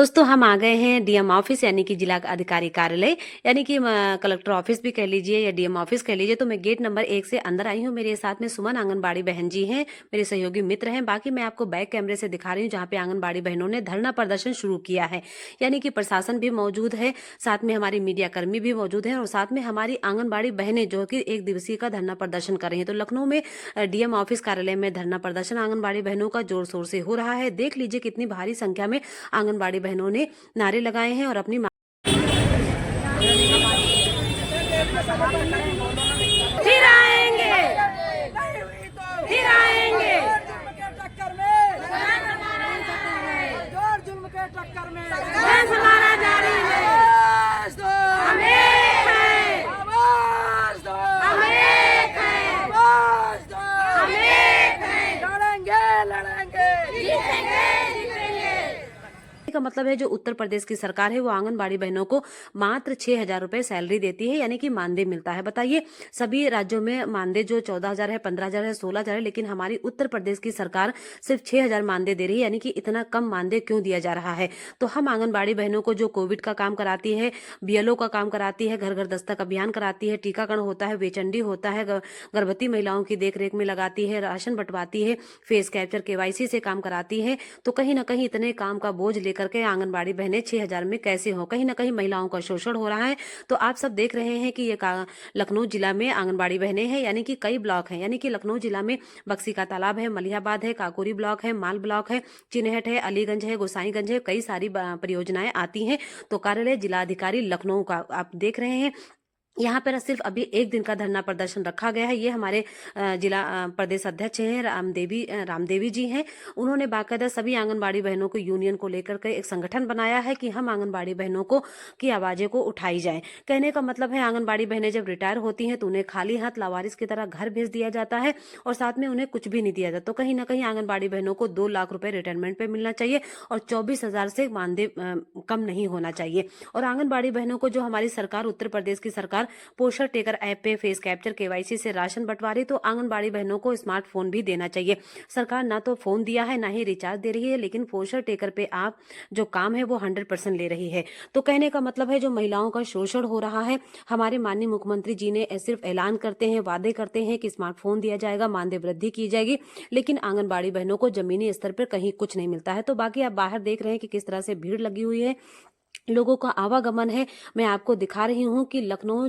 दोस्तों हम आ गए हैं डीएम ऑफिस यानी कि जिला अधिकारी कार्यालय यानी कि कलेक्टर ऑफिस भी कह लीजिए या डीएम ऑफिस कह लीजिए। तो मैं गेट नंबर 1 से अंदर आई हूँ। मेरे साथ में सुमन आंगनबाड़ी बहन जी हैं, मेरे सहयोगी मित्र हैं। बाकी मैं आपको बैक कैमरे से दिखा रही हूँ जहाँ पे आंगनबाड़ी बहनों ने धरना प्रदर्शन शुरू किया है। यानी कि प्रशासन भी मौजूद है, साथ में हमारी मीडिया कर्मी भी मौजूद है और साथ में हमारी आंगनबाड़ी बहनें जो कि 1 दिवसीय का धरना प्रदर्शन कर रही है। तो लखनऊ में डीएम ऑफिस कार्यालय में धरना प्रदर्शन आंगनबाड़ी बहनों का जोर शोर से हो रहा है। देख लीजिए कितनी भारी संख्या में आंगनबाड़ी बहनों ने नारे लगाए हैं और अपनी फिर आएंगे, फिर आएंगे, जोर जुल्म के टक्कर में संघर्ष हमारा जारी है। हम एक हैं, आवाज दो, हम एक हैं, आवाज दो, हम एक हैं, लड़ेंगे लड़ेंगे जीतेंगे, जीतेंगे। का मतलब है जो उत्तर प्रदेश की सरकार है वो आंगनबाड़ी बहनों को मात्र 6,000 रुपए सैलरी देती है, यानी कि मानदेय मिलता है। बताइए सभी राज्यों में मानदेय जो 14,000 है, 15,000 है, 16,000 है, लेकिन हमारी उत्तर प्रदेश की सरकार सिर्फ 6,000 मानदेय दे रही है। यानी कि इतना कम मानदेय क्यों दिया जा रहा है? तो हम आंगनबाड़ी बहनों को जो कोविड का काम कराती है, बीएलओ का काम कराती है, घर घर दस्तक अभियान कराती है, टीकाकरण होता है, वेचंडी होता है, गर्भवती महिलाओं की देखरेख में लगाती है, राशन बंटवाती है, फेस कैप्चर केवाईसी से काम कराती है, तो कहीं ना कहीं इतने काम का बोझ लेकर के आंगनबाड़ी बहनें 6,000 में कैसे हो? कहीं ना कहीं महिलाओं का शोषण हो रहा है। तो आप सब देख रहे हैं कि ये लखनऊ जिला में आंगनबाड़ी बहनें हैं, यानी कि कई ब्लॉक हैं। यानी कि लखनऊ जिला में बक्सी का तालाब है, मलिहाबाद है, काकोरी ब्लॉक है, माल ब्लॉक है, चिनहट है, अलीगंज है, गोसाईगंज है, कई सारी परियोजनाएं आती हैं। तो कार्यालय जिलाधिकारी लखनऊ का आप देख रहे हैं। यहाँ पर सिर्फ अभी 1 दिन का धरना प्रदर्शन रखा गया है। ये हमारे जिला प्रदेश अध्यक्ष हैं रामदेवी जी हैं। उन्होंने बाकायदा सभी आंगनबाड़ी बहनों को यूनियन को लेकर के एक संगठन बनाया है कि हम आंगनबाड़ी बहनों को की आवाजें को उठाई जाए। कहने का मतलब है आंगनबाड़ी बहनें जब रिटायर होती हैं तो उन्हें खाली हाथ लावारिस की तरह घर भेज दिया जाता है और साथ में उन्हें कुछ भी नहीं दिया जाता। तो कहीं ना कहीं आंगनबाड़ी बहनों को 2 लाख रुपए रिटायरमेंट पे मिलना चाहिए और 24,000 से मानदेय कम नहीं होना चाहिए। और आंगनबाड़ी बहनों को जो हमारी सरकार, उत्तर प्रदेश की सरकार पोषण टेकर ऐप पे फेस कैप्चर केवाईसी से राशन बंटवा रही, तो आंगनबाड़ी बहनों को स्मार्टफोन भी देना चाहिए। सरकार ना तो फोन दिया है ना ही रिचार्ज दे रही है, लेकिन पोषण टेकर पे आप जो काम है वो 100% ले रही है। तो कहने का मतलब है जो महिलाओं का शोषण हो रहा है, हमारे माननीय मुख्यमंत्री जी ने सिर्फ ऐलान करते हैं, वादे करते हैं कि स्मार्टफोन दिया जाएगा, मानदेय वृद्धि की जाएगी, लेकिन आंगनबाड़ी बहनों को जमीनी स्तर पर कहीं कुछ नहीं मिलता है। तो बाकी आप बाहर देख रहे हैं कि किस तरह से भीड़ लगी हुई है, लोगों का आवागमन है। मैं आपको दिखा रही हूं कि लखनऊ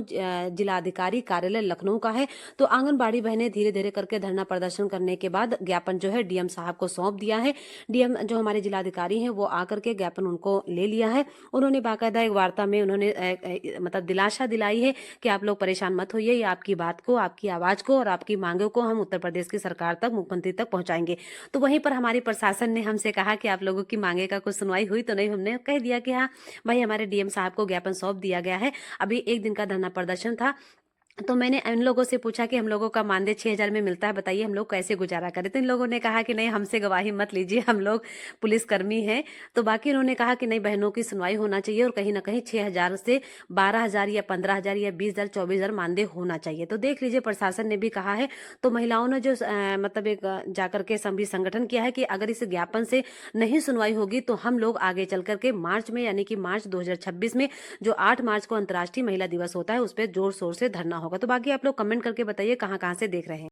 जिलाधिकारी कार्यालय लखनऊ का है। तो आंगनबाड़ी बहनें धीरे धीरे करके धरना प्रदर्शन करने के बाद ज्ञापन जो है डीएम साहब को सौंप दिया है। डीएम जो हमारे जिलाधिकारी हैं वो आकर के ज्ञापन उनको ले लिया है। उन्होंने बाकायदा एक वार्ता में उन्होंने मतलब दिलासा दिलाई है कि आप लोग परेशान मत होइए, ये आपकी बात को, आपकी आवाज को और आपकी मांगों को हम उत्तर प्रदेश की सरकार तक, मुख्यमंत्री तक पहुंचाएंगे। तो वहीं पर हमारी प्रशासन ने हमसे कहा कि आप लोगों की मांगे का कुछ सुनवाई हुई तो नहीं। हमने कह दिया कि हाँ भाई, हमारे डीएम साहब को ज्ञापन सौंप दिया गया है। अभी 1 दिन का धरना प्रदर्शन था, तो मैंने इन लोगों से पूछा कि हम लोगों का मानदेय 6,000 में मिलता है, बताइए हम लोग कैसे गुजारा करें। तो इन लोगों ने कहा कि नहीं, हमसे गवाही मत लीजिए, हम लोग पुलिसकर्मी हैं। तो बाकी उन्होंने कहा कि नहीं, बहनों की सुनवाई होना चाहिए और कहीं ना कहीं 6,000 से 12,000 या 15,000 या 20,000 24,000 मानदेय होना चाहिए। तो देख लीजिए प्रशासन ने भी कहा है। तो महिलाओं ने जो मतलब एक जाकर के सभी संगठन किया है कि अगर इस ज्ञापन से नहीं सुनवाई होगी तो हम लोग आगे चल करके मार्च में, यानी कि मार्च 2026 में, जो 8 मार्च को अंतर्राष्ट्रीय महिला दिवस होता है, उस पर जोर शोर से धरना होगा। तो बाकी आप लोग कमेंट करके बताइए कहाँ कहाँ से देख रहे हैं।